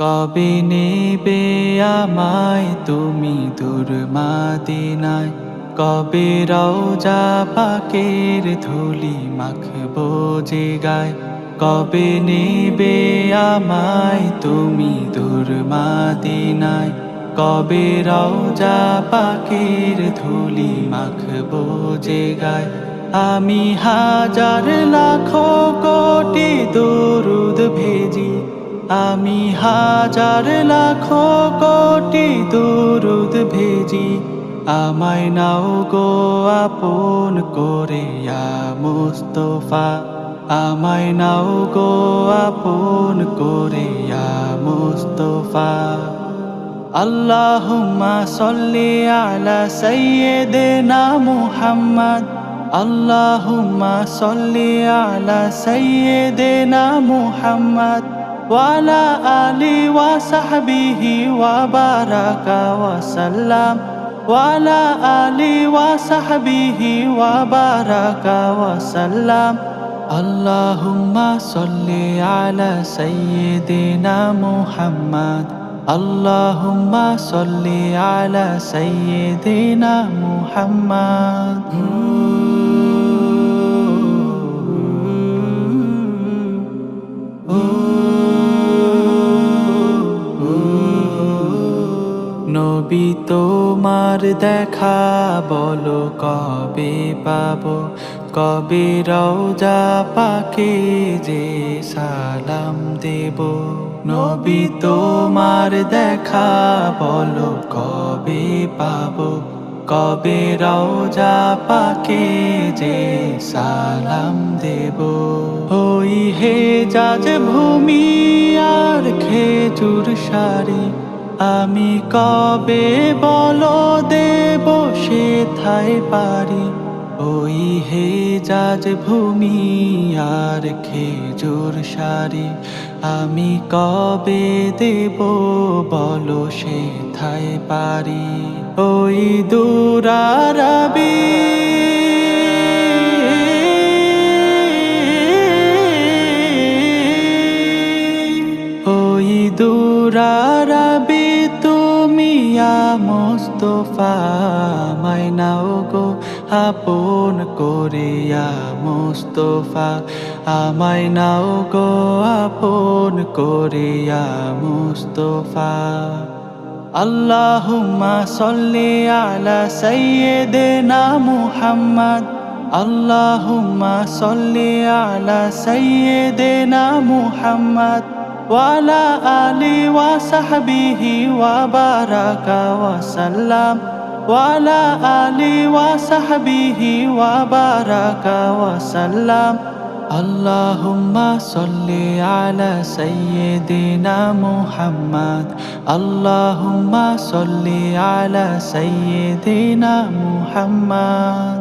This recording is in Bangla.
কবে নেবে আমায় তুমি দূর মদিনায়, কবে রওজা পাকের ধুলি মাখবো যে গায়। কবে নেবে আমায় তুমি দূর মদিনায়, কবে রওজা পাকের ধুলি মাখবো যে গায়। আমি হাজার লাখো কোটি দরুদ ভেজি, আমি হাজার লাখো কোটি দরুদ ভেজি। আমায় নাও গো আপন করে ইয়া মুস্তাফা, আমায় নাও গো আপন করে ইয়া মুস্তাফা। আল্লাহুম্মা সাল্লি আলা সাইয়্যিদিনা মুহাম্মদ, আল্লাহুম্মা সাল্লি আলা সাইয়্যিদিনা মুহাম্মদ ওয়ালা আলি ওয়া সাহবিহি ওয়া বারাকা ওয়া সাল্লাম, ওয়ালা আলি ওয়া সাহবিহি ওয়া বারাকা ওয়া সাল্লাম। আল্লাহুম্মা সাল্লি আলা সাইয়্যিদিনা মুহাম্মদ, আল্লাহুম্মা সাল্লি আলা সাইয়্যিদিনা মুহাম্মদ। নবী তোমার দেখা বলো কবে পাবো, কবে রওজা পাকে যে সালাম দেব। নবী তোমার দেখা বলো কবে পাবো, কবে রওজা পাকে যে সালাম দেব। ওই হেজাজ ভূমি আর খেজুর শাড়ি, আমি কবে বলো দেব সেথায় পারি। ওই হেজাজ ভূমি আর খেজুর শাড়ি, আমি কবে দেব বলো সেথায় পারি। ওই দূর আরবি, ওই দূর আরবি তুমি ইয়া মুস্তাফা। আমায় নাও গো আপন করে ইয়া মুস্তাফা, আমায় নাও গো আপন করে ইয়া মুস্তাফা। আল্লাহুম্মা সাল্লি আলা সাইয়্যিদিনা মুহাম্মদ, আল্লাহুম্মা সাল্লি আলা সাইয়্যিদিনা মুহাম্মদ ওয়ালা আলি ওয়া সাহবিহি ওয়া বারাকা ওয়া সাল্লাম, ওয়ালা আলি ওয়া সাহবিহি ওয়া বারাকা ওয়া সাল্লাম। আল্লাহুম্মা সাল্লি আলা সাইয়্যিদিনা মুহাম্মদ, আল্লাহুম্মা সাল্লি আলা সাইয়্যিদিনা মুহাম্মদ।